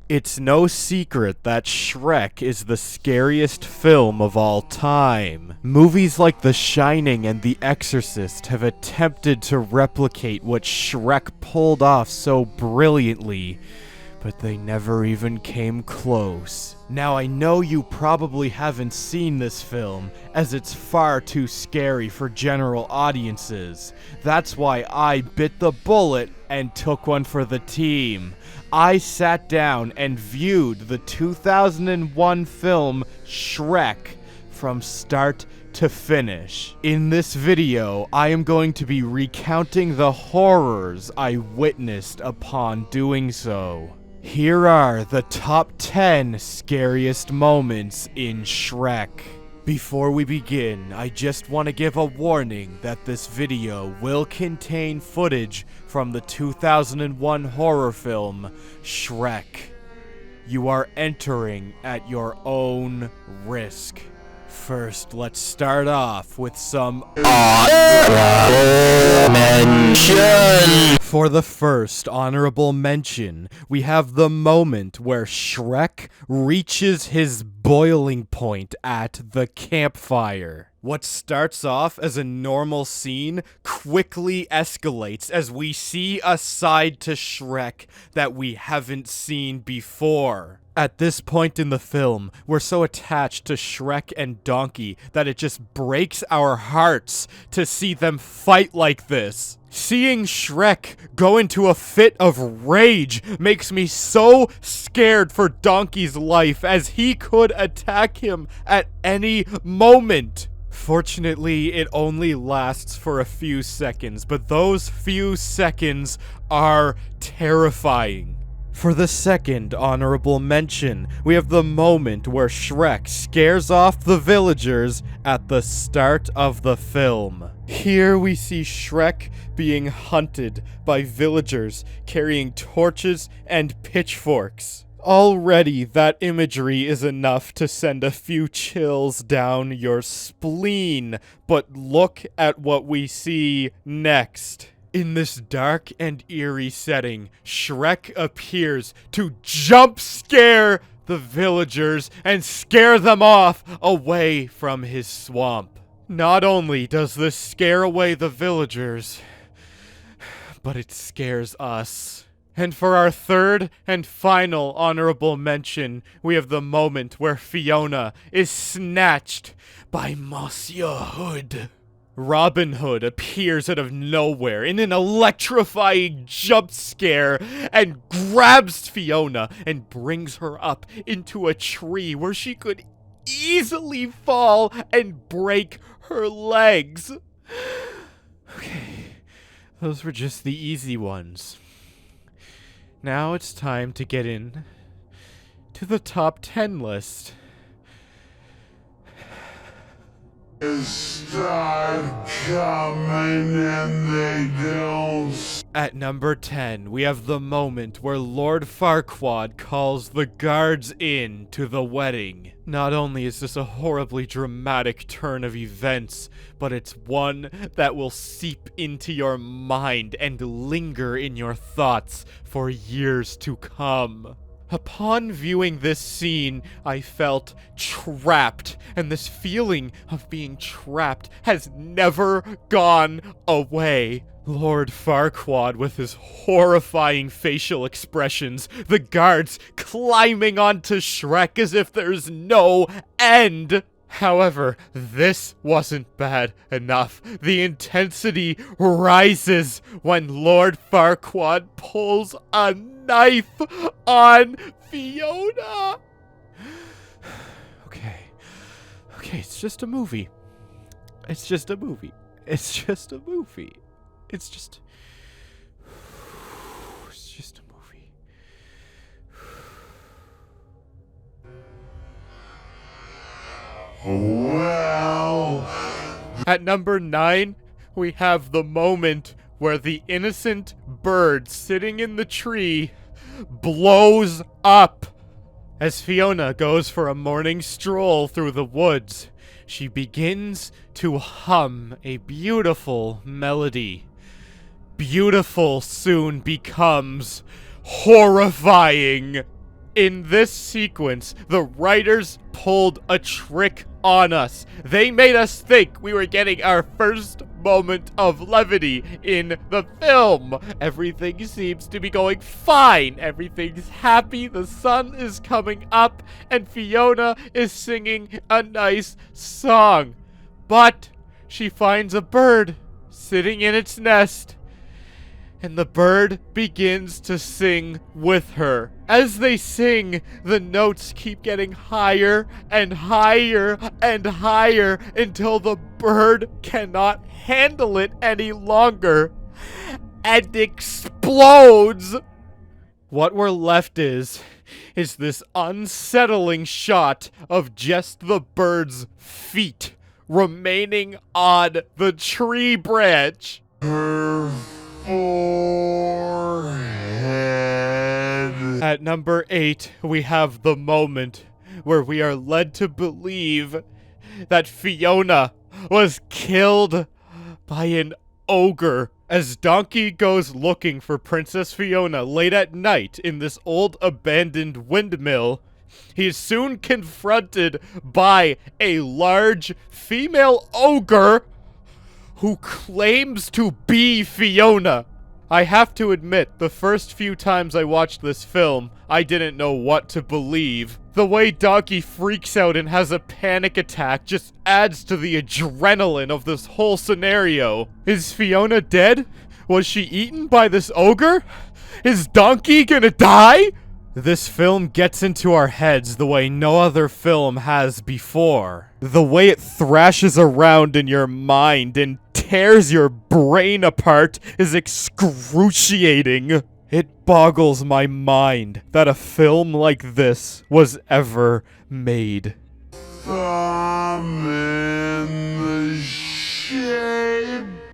It's no secret that Shrek is the scariest film of all time. Movies like The Shining and The Exorcist have attempted to replicate what Shrek pulled off so brilliantly, but they never even came close. Now I know you probably haven't seen this film, as it's far too scary for general audiences. That's why I bit the bullet and took one for the team. I sat down and viewed the 2001 film Shrek from start to finish. In this video, I am going to be recounting the horrors I witnessed upon doing so. Here are the top 10 scariest moments in Shrek. Before we begin, I just want to give a warning that this video will contain footage from the 2001 horror film, Shrek. You are entering at your own risk. First, let's start off with some honorable mention. For the first honorable mention, we have the moment where Shrek reaches his boiling point at the campfire. What starts off as a normal scene quickly escalates as we see a side to Shrek that we haven't seen before. At this point in the film, we're so attached to Shrek and Donkey that it just breaks our hearts to see them fight like this. Seeing Shrek go into a fit of rage makes me so scared for Donkey's life, as he could attack him at any moment. Fortunately, it only lasts for a few seconds, but those few seconds are terrifying. For the second honorable mention, we have the moment where Shrek scares off the villagers at the start of the film. Here we see Shrek being hunted by villagers carrying torches and pitchforks. Already, that imagery is enough to send a few chills down your spleen, but look at what we see next. In this dark and eerie setting, Shrek appears to jump scare the villagers and scare them off away from his swamp. Not only does this scare away the villagers, but it scares us. And for our third and final honorable mention, we have the moment where Fiona is snatched by Monsieur Hood. Robin Hood appears out of nowhere in an electrifying jump scare and grabs Fiona and brings her up into a tree where she could easily fall and break her legs. Okay, those were just the easy ones. Now it's time to get in to the top 10 list. Start coming and they don't. At number 10, we have the moment where Lord Farquaad calls the guards in to the wedding. Not only is this a horribly dramatic turn of events, but it's one that will seep into your mind and linger in your thoughts for years to come. Upon viewing this scene, I felt trapped, and this feeling of being trapped has never gone away. Lord Farquaad with his horrifying facial expressions, the guards climbing onto Shrek as if there's no end. However, this wasn't bad enough. The intensity rises when Lord Farquaad pulls a knife on Fiona. Okay, it's just a movie. It's just a movie. It's just a movie. It's just a movie. Well, at number 9, we have the moment where the innocent bird sitting in the tree blows up. As Fiona goes for a morning stroll through the woods, she begins to hum a beautiful melody. Beautiful soon becomes horrifying. In this sequence, the writers pulled a trick on us. They made us think we were getting our first moment of levity in the film. Everything seems to be going fine. Everything's happy. The sun is coming up, and Fiona is singing a nice song. But she finds a bird sitting in its nest, and the bird begins to sing with her. As they sing, the notes keep getting higher and higher and higher until the bird cannot handle it any longer and explodes. What we're left is this unsettling shot of just the bird's feet remaining on the tree branch. Her forehead. At number 8, we have the moment where we are led to believe that Fiona was killed by an ogre. As Donkey goes looking for Princess Fiona late at night in this old abandoned windmill, he is soon confronted by a large female ogre who claims to be Fiona. I have to admit, the first few times I watched this film, I didn't know what to believe. The way Donkey freaks out and has a panic attack just adds to the adrenaline of this whole scenario. Is Fiona dead? Was she eaten by this ogre? Is Donkey gonna die? This film gets into our heads the way no other film has before. The way it thrashes around in your mind and tears your brain apart is excruciating. It boggles my mind that a film like this was ever made.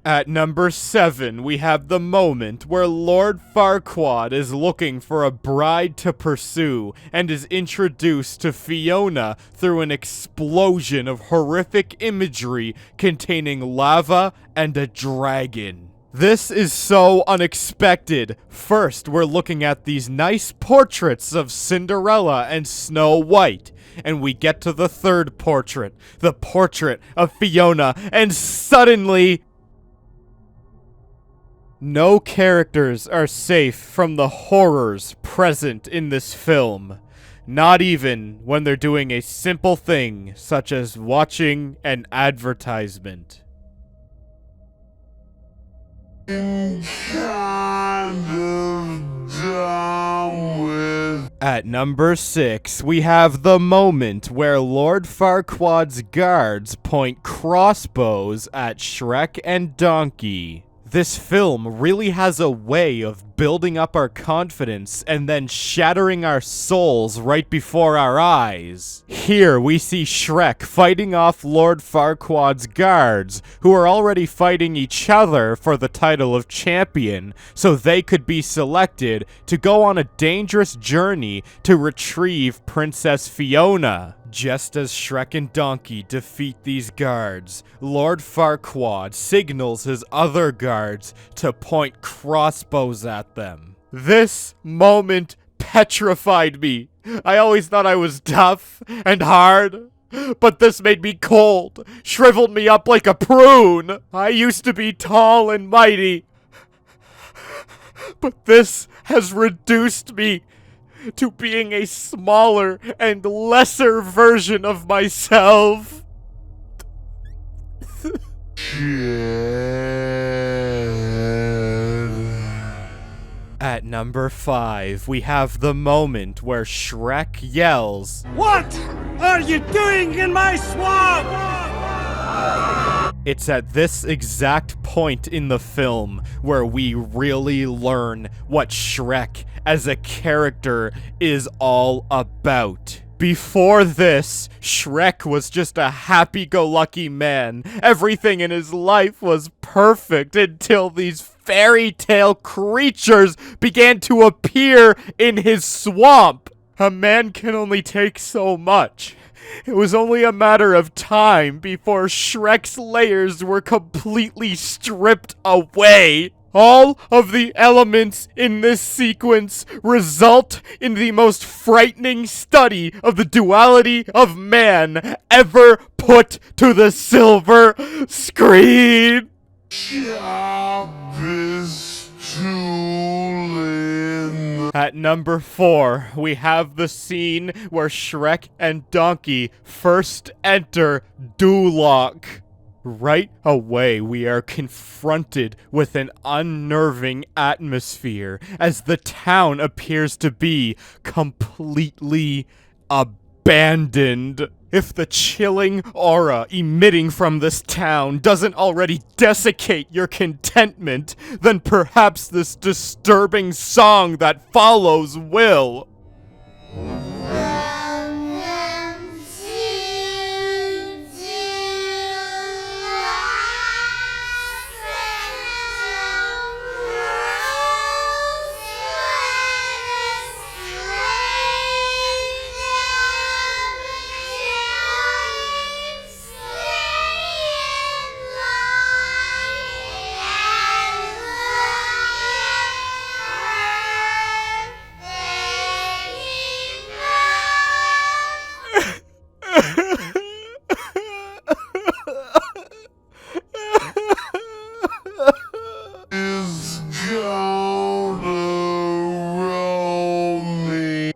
At number 7, we have the moment where Lord Farquaad is looking for a bride to pursue and is introduced to Fiona through an explosion of horrific imagery containing lava and a dragon. This is so unexpected. First, we're looking at these nice portraits of Cinderella and Snow White, and we get to the third portrait, the portrait of Fiona, and suddenly no characters are safe from the horrors present in this film. Not even when they're doing a simple thing such as watching an advertisement. At number 6, we have the moment where Lord Farquaad's guards point crossbows at Shrek and Donkey. This film really has a way of building up our confidence and then shattering our souls right before our eyes. Here we see Shrek fighting off Lord Farquaad's guards, who are already fighting each other for the title of champion, so they could be selected to go on a dangerous journey to retrieve Princess Fiona. Just as Shrek and Donkey defeat these guards, Lord Farquaad signals his other guards to point crossbows at them. This moment petrified me. I always thought I was tough and hard, but this made me cold, shriveled me up like a prune. I used to be tall and mighty, but this has reduced me to being a smaller and lesser version of myself. At number 5, we have the moment where Shrek yells, "What are you doing in my swamp?" It's at this exact point in the film where we really learn what Shrek as a character is all about. Before this, Shrek was just a happy-go-lucky man. Everything in his life was perfect until these fairy tale creatures began to appear in his swamp. A man can only take so much. It was only a matter of time before Shrek's layers were completely stripped away. All of the elements in this sequence result in the most frightening study of the duality of man ever put to the silver screen. At number 4, we have the scene where Shrek and Donkey first enter duloc. Right away, we are confronted with an unnerving atmosphere as the town appears to be completely abandoned. If the chilling aura emitting from this town doesn't already desiccate your contentment, then perhaps this disturbing song that follows will.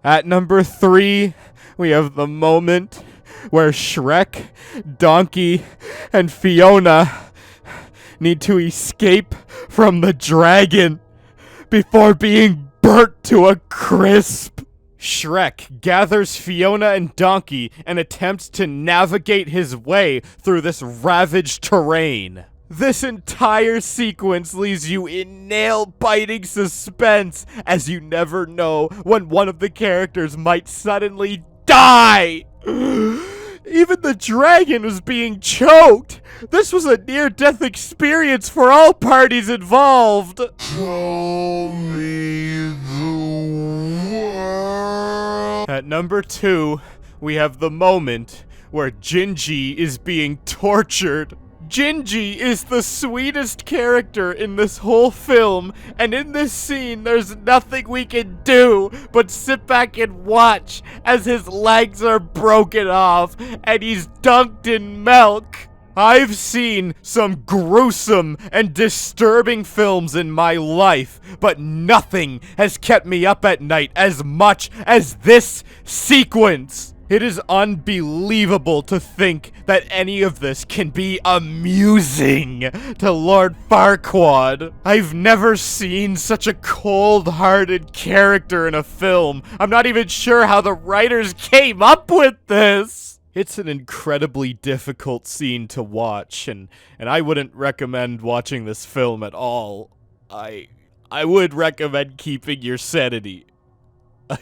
At number 3, we have the moment where Shrek, Donkey, and Fiona need to escape from the dragon before being burnt to a crisp. Shrek gathers Fiona and Donkey and attempts to navigate his way through this ravaged terrain. This entire sequence leaves you in nail-biting suspense as you never know when one of the characters might suddenly die. Even the dragon was being choked. This was a near-death experience for all parties involved. Tell me the world. At number 2, we have the moment where Gingy is being tortured. Gingy is the sweetest character in this whole film, and in this scene there's nothing we can do but sit back and watch as his legs are broken off and he's dunked in milk. I've seen some gruesome and disturbing films in my life, but nothing has kept me up at night as much as this sequence. It is unbelievable to think that any of this can be amusing to Lord Farquaad. I've never seen such a cold-hearted character in a film. I'm not even sure how the writers came up with this. It's an incredibly difficult scene to watch, and I wouldn't recommend watching this film at all. I would recommend keeping your sanity. I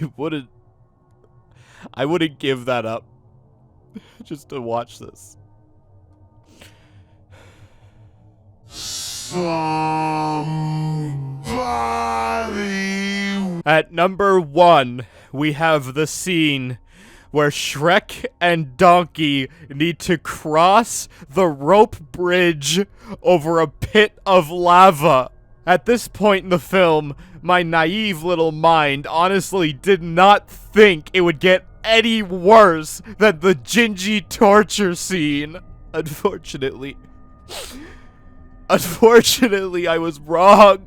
wouldn't give that up just to watch this. Somebody. At number 1, we have the scene where Shrek and Donkey need to cross the rope bridge over a pit of lava. At this point in the film, my naive little mind honestly did not think it would get any worse than the Gingy torture scene. Unfortunately, I was wrong.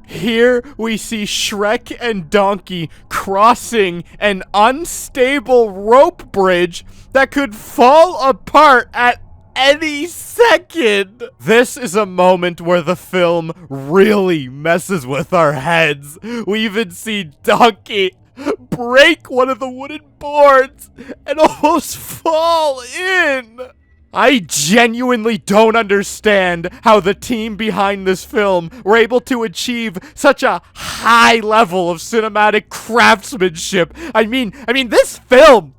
Here we see Shrek and Donkey crossing an unstable rope bridge that could fall apart at any second. This is a moment where the film really messes with our heads. We even see Donkey break one of the wooden boards and almost fall in. I genuinely don't understand how the team behind this film were able to achieve such a high level of cinematic craftsmanship. I mean, this film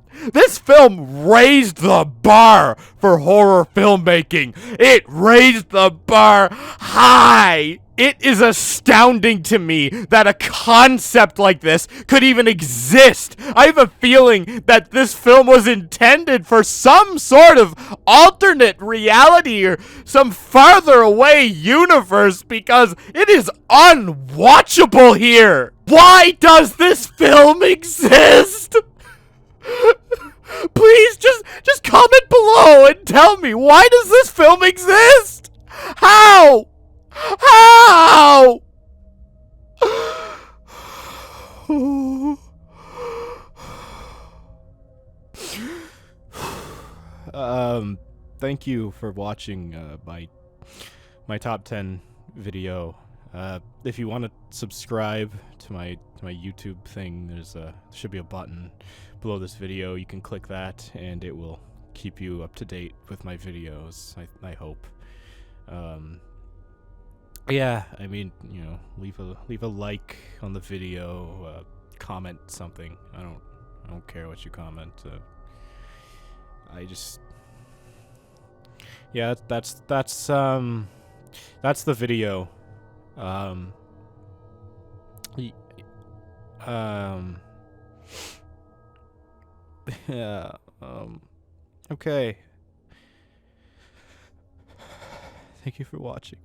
raised the bar for horror filmmaking. It raised the bar high. It is astounding to me that a concept like this could even exist. I have a feeling that this film was intended for some sort of alternate reality or some farther away universe because it is unwatchable here. Why does this film exist? Please just comment below and tell me, why does this film exist? How? How? Thank you for watching my top 10 video. If you want to subscribe to my YouTube thing, there should be a button below this video. You can click that and it will keep you up to date with my videos. I hope. Yeah, I mean, you know, leave a like on the video, comment something. I don't care what you comment. Yeah, that's the video. Yeah, okay. Thank you for watching.